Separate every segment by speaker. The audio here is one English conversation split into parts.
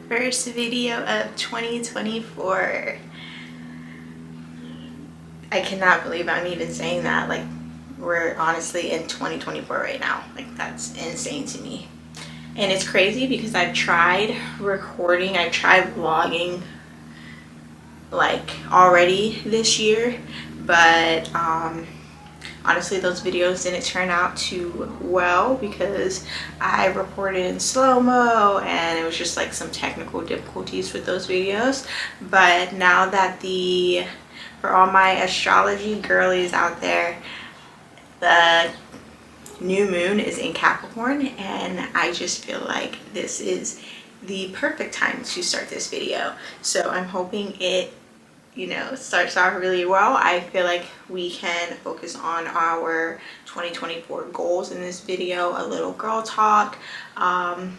Speaker 1: First video of 2024. I cannot believe I'm even saying that. Like, we're honestly in 2024 right now. Like, that's insane to me. And it's crazy because I've tried recording, I've tried vlogging like already this year, but honestly those videos didn't turn out too well because I recorded in slow-mo and it was just like some technical difficulties with those videos. But now that for all my astrology girlies out there, the new moon is in Capricorn, and I just feel like this is the perfect time to start this video. So I'm hoping it starts off really well. I feel like we can focus on our 2024 goals in this video, a little girl talk, some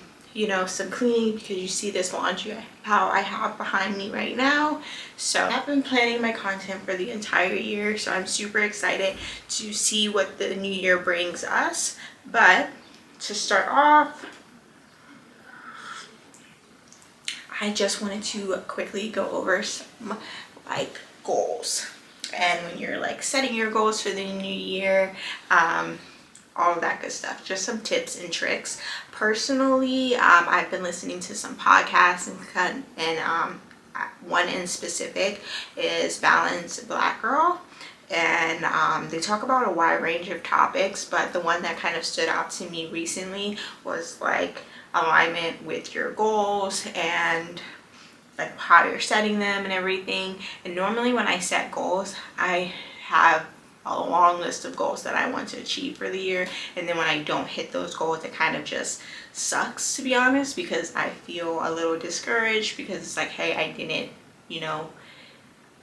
Speaker 1: cleaning, because you see this laundry how I have behind me right now. So I've been planning my content for the entire year, so I'm super excited to see what the new year brings us. But to start off, I just wanted to quickly go over some goals. And when you're like setting your goals for the new year, all of that good stuff, just some tips and tricks. Personally, I've been listening to some podcasts and one in specific is Balanced Black Girl, and they talk about a wide range of topics, but the one that kind of stood out to me recently was like alignment with your goals and like how you're setting them and everything. And normally when I set goals, I have a long list of goals that I want to achieve for the year, and then when I don't hit those goals, it kind of just sucks, to be honest, because I feel a little discouraged because it's like, hey, I didn't,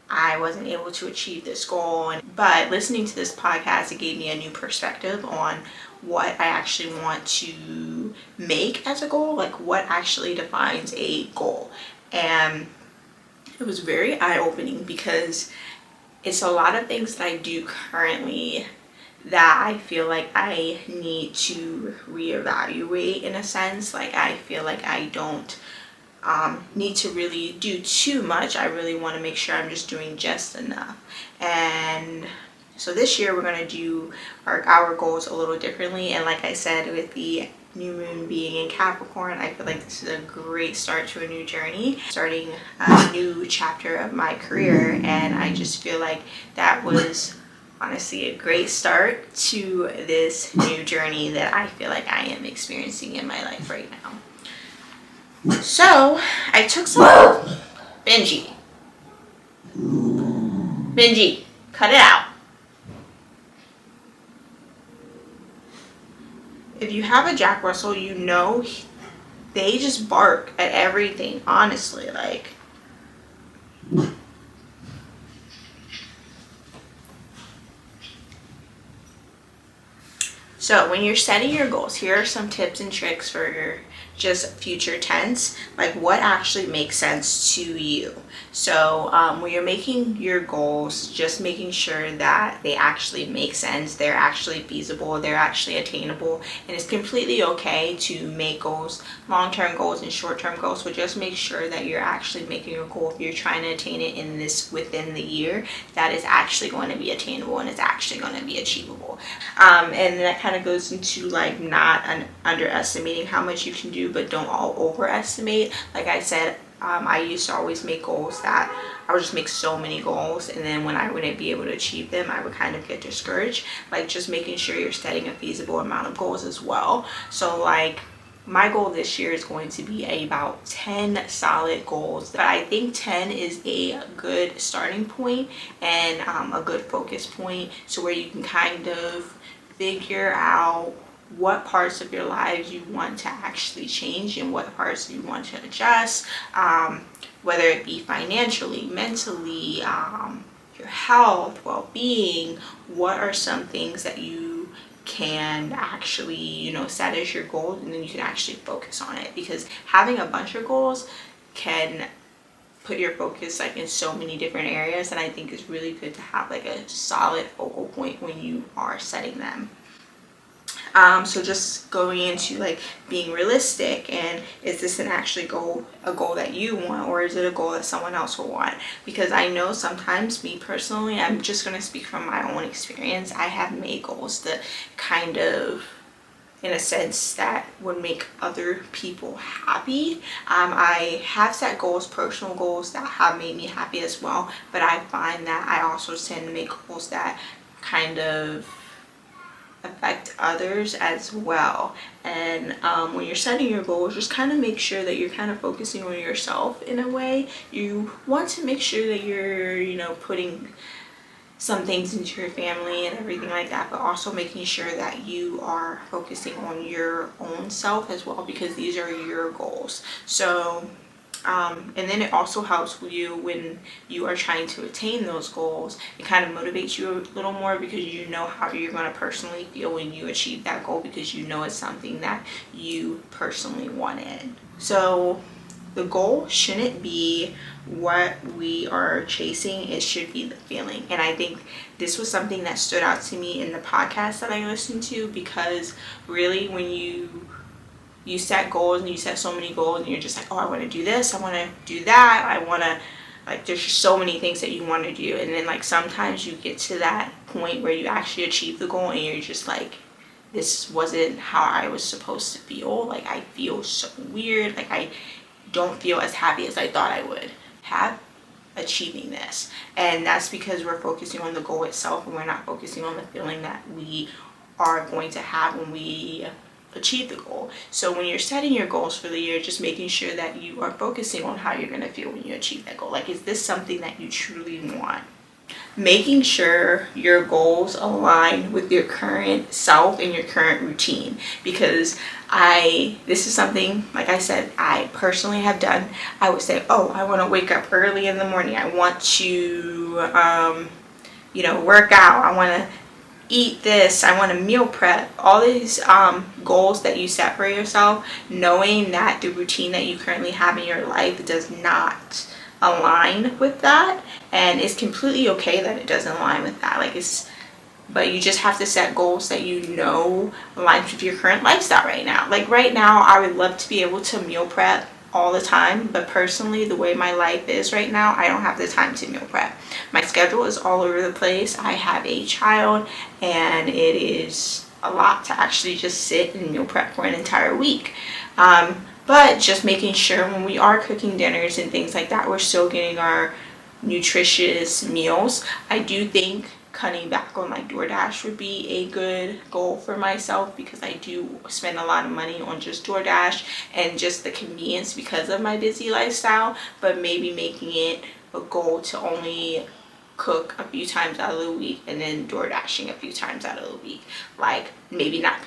Speaker 1: I wasn't able to achieve this goal. But listening to this podcast, it gave me a new perspective on what I actually want to make as a goal, like what actually defines a goal. And it was very eye-opening because it's a lot of things that I do currently that I feel like I need to reevaluate in a sense. Like, I feel like I don't need to really do too much. I really want to make sure I'm just doing just enough. And so this year we're going to do our goals a little differently. And like I said, with the new moon being in Capricorn, I feel like this is a great start to a new journey, starting a new chapter of my career. And I just feel like that was honestly a great start to this new journey that I feel like I am experiencing in my life right now. So I took some Benji, cut it out. If you have a Jack Russell, they just bark at everything, honestly. Like, so when you're setting your goals, here are some tips and tricks for your just future tense, like what actually makes sense to you. So when you're making your goals, just making sure that they actually make sense, they're actually feasible, they're actually attainable. And it's completely okay to make goals, long-term goals and short-term goals, but just make sure that you're actually making a goal, if you're trying to attain it within the year, that is actually going to be attainable and it's actually going to be achievable. And that kind of goes into like not underestimating how much you can do, but don't overestimate. Like I said, I used to always make goals that I would just make so many goals, and then when I wouldn't be able to achieve them, I would kind of get discouraged. Like, just making sure you're setting a feasible amount of goals as well. So like, my goal this year is going to be about 10 solid goals. But I think 10 is a good starting point and a good focus point, so where you can kind of figure out what parts of your lives you want to actually change and what parts you want to adjust, whether it be financially, mentally, your health, well-being. What are some things that you can actually set as your goal, and then you can actually focus on it, because having a bunch of goals can put your focus like in so many different areas, and I think it's really good to have like a solid focal point when you are setting them. So just going into like being realistic, and is this an actually a goal that you want, or is it a goal that someone else will want? Because I know sometimes, me personally, I'm just going to speak from my own experience, I have made goals that kind of, in a sense, that would make other people happy. I have set goals, personal goals, that have made me happy as well, but I find that I also tend to make goals that kind of affect others as well. And when you're setting your goals, just kind of make sure that you're kind of focusing on yourself in a way. You want to make sure that you're, you know, putting some things into your family and everything like that, but also making sure that you are focusing on your own self as well, because these are your goals. So and then it also helps you when you are trying to attain those goals. It kind of motivates you a little more, because you know how you're going to personally feel when you achieve that goal, because you know it's something that you personally wanted. So the goal shouldn't be what we are chasing, it should be the feeling. And I think this was something that stood out to me in the podcast that I listened to, because really when you set goals, and you set so many goals, and you're just like, oh, I want to do this, I want to do that, I want to, like, there's just so many things that you want to do. And then like sometimes you get to that point where you actually achieve the goal, and you're just like, this wasn't how I was supposed to feel. Like, I feel so weird, like I don't feel as happy as I thought I would have achieving this. And that's because we're focusing on the goal itself, and we're not focusing on the feeling that we are going to have when we achieve the goal. So when you're setting your goals for the year, just making sure that you are focusing on how you're going to feel when you achieve that goal. Like, is this something that you truly want? Making sure your goals align with your current self and your current routine, because this is something, like I said, I personally have done. I would say, oh, I want to wake up early in the morning, I want to work out, I want to eat this, I want to meal prep. All these goals that you set for yourself, knowing that the routine that you currently have in your life does not align with that, and it's completely okay that it doesn't align with that. But you just have to set goals that you know aligns with your current lifestyle right now. Like right now, I would love to be able to meal prep all the time, but personally, the way my life is right now, I don't have the time to meal prep. My schedule is all over the place. I have a child, and it is a lot to actually just sit and meal prep for an entire week. But just making sure when we are cooking dinners and things like that, we're still getting our nutritious meals. I do think cutting back on like DoorDash would be a good goal for myself, because I do spend a lot of money on just DoorDash and just the convenience because of my busy lifestyle. But maybe making it a goal to only cook a few times out of the week, and then DoorDashing a few times out of the week. Like, maybe not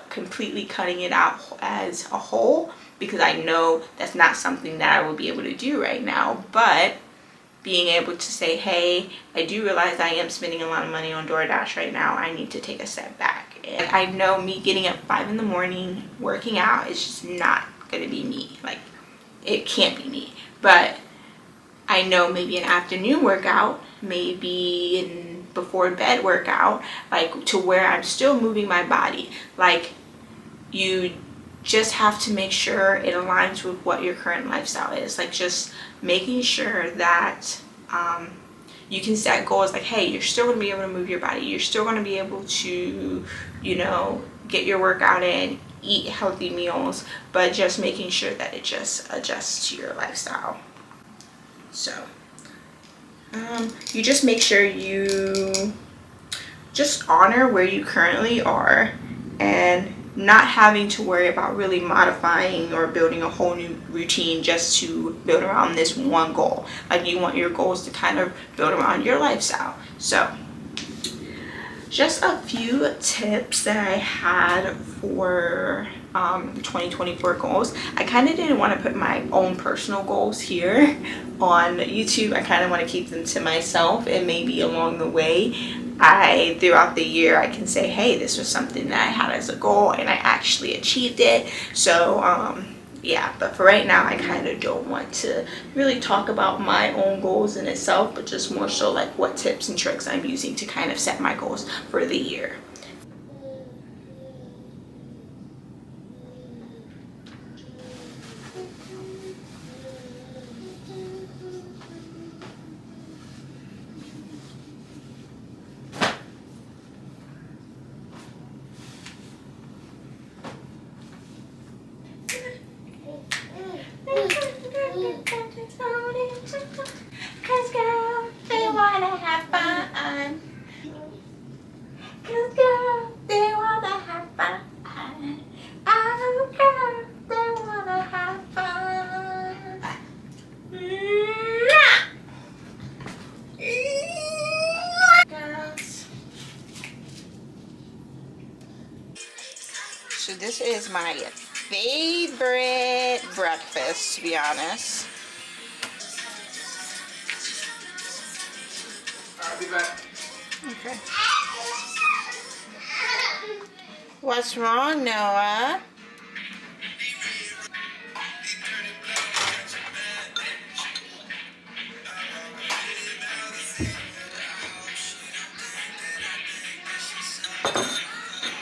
Speaker 1: completely cutting it out as a whole, because I know that's not something that I will be able to do right now. But being able to say, hey, I do realize I am spending a lot of money on DoorDash right now, I need to take a step back. And I know me getting up 5 in the morning working out is just not going to be me. Like, it can't be me. But I know maybe an afternoon workout, maybe an before bed workout, like to where I'm still moving my body. Like, you just have to make sure it aligns with what your current lifestyle is. Like, just making sure that you can set goals like, hey, you're still going to be able to move your body, you're still going to be able to, get your workout in, eat healthy meals, but just making sure that it just adjusts to your lifestyle. So you just make sure you just honor where you currently are, and not having to worry about really modifying or building a whole new routine just to build around this one goal. Like, you want your goals to kind of build around your lifestyle. So just a few tips that I had for the 2024 goals. I kind of didn't want to put my own personal goals here on YouTube. I kind of want to keep them to myself, and maybe along the way, throughout the year, I can say, hey, this was something that I had as a goal and I actually achieved it. So yeah, but for right now, I kind of don't want to really talk about my own goals in itself, but just more so like what tips and tricks I'm using to kind of set my goals for the year. girls that wanna have fun. Girls. So this is my favorite breakfast, to be honest. I'll be back. Okay. What's wrong, Noah?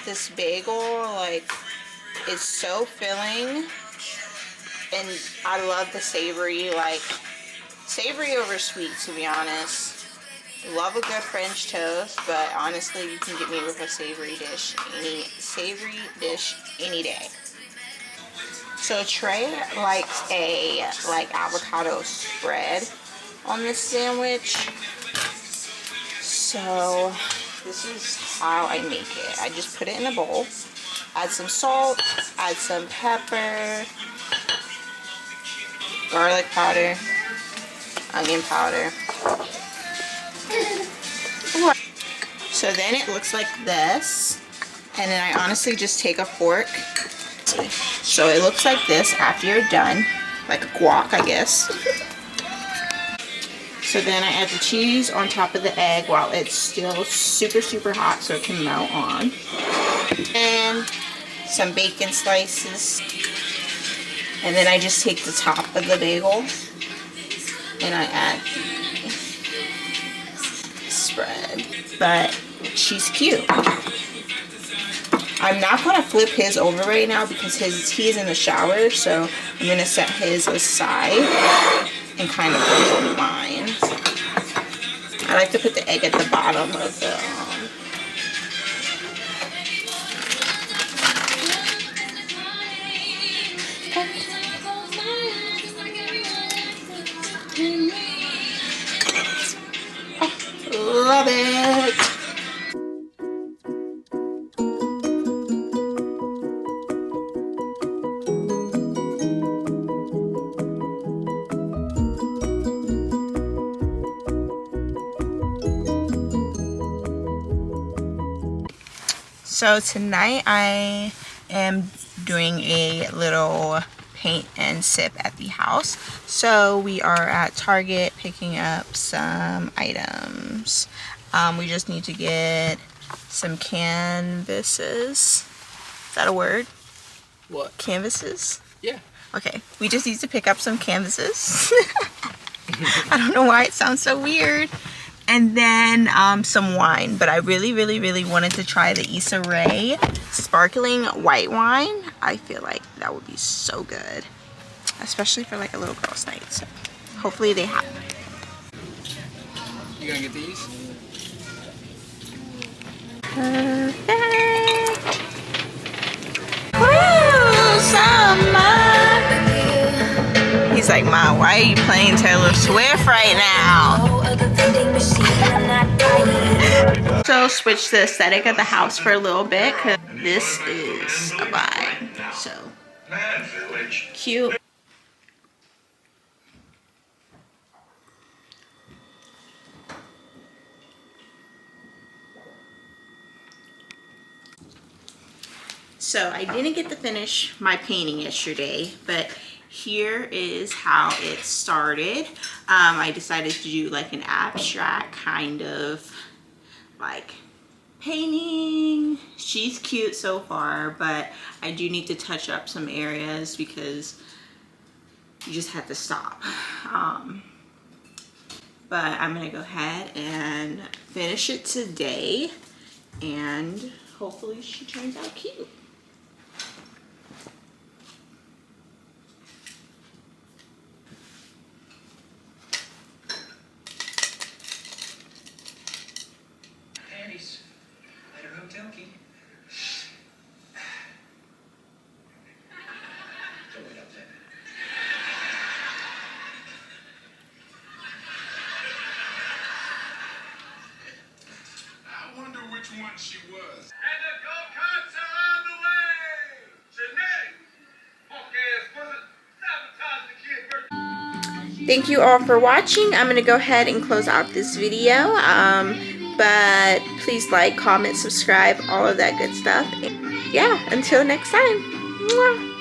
Speaker 1: This bagel, like, is so filling, and I love the savory, like, savory over sweet, to be honest. Love a good French toast, but honestly, you can get me with a savory dish any day. So Trey likes a like avocado spread on this sandwich. So this is how I make it. I just put it in a bowl, add some salt, add some pepper, garlic powder, onion powder. So then it looks like this, and then I honestly just take a fork. So it looks like this after you're done, like a guac, I guess. So then I add the cheese on top of the egg while it's still super, super hot so it can melt on. And some bacon slices. And then I just take the top of the bagel and I add the spread. But she's cute. I'm not going to flip his over right now because he's in the shower, so I'm going to set his aside and kind of flip on mine. I like to put the egg at the bottom of the love it. So tonight I am doing a little paint and sip at the house. So we are at Target picking up some items. We just need to get some canvases. Is that a word?
Speaker 2: What?
Speaker 1: Canvases?
Speaker 2: Yeah.
Speaker 1: Okay, we just need to pick up some canvases. I don't know why it sounds so weird. And then some wine, but I really wanted to try the Issa Rae sparkling white wine. I feel like that would be so good, especially for like a little girl's night. So hopefully they have it.
Speaker 2: You gonna get these?
Speaker 1: Perfect. Woo, summer. He's like, Mom, why are you playing Taylor Swift right now? So switch the aesthetic of the house for a little bit because this is a vibe. So cute. So I didn't get to finish my painting yesterday, but here is how it started. I decided to do like an abstract kind of like painting. She's cute so far, but I do need to touch up some areas because you just have to stop. But I'm gonna go ahead and finish it today, and hopefully she turns out cute.
Speaker 3: Annie's at her hotel key. Don't wait up there. I wonder which one she was. And the go-karts are on the way! Janae!
Speaker 1: Thank you all for watching. I'm going to go ahead and close out this video. But please like, comment, subscribe, all of that good stuff. Yeah, until next time. Mwah.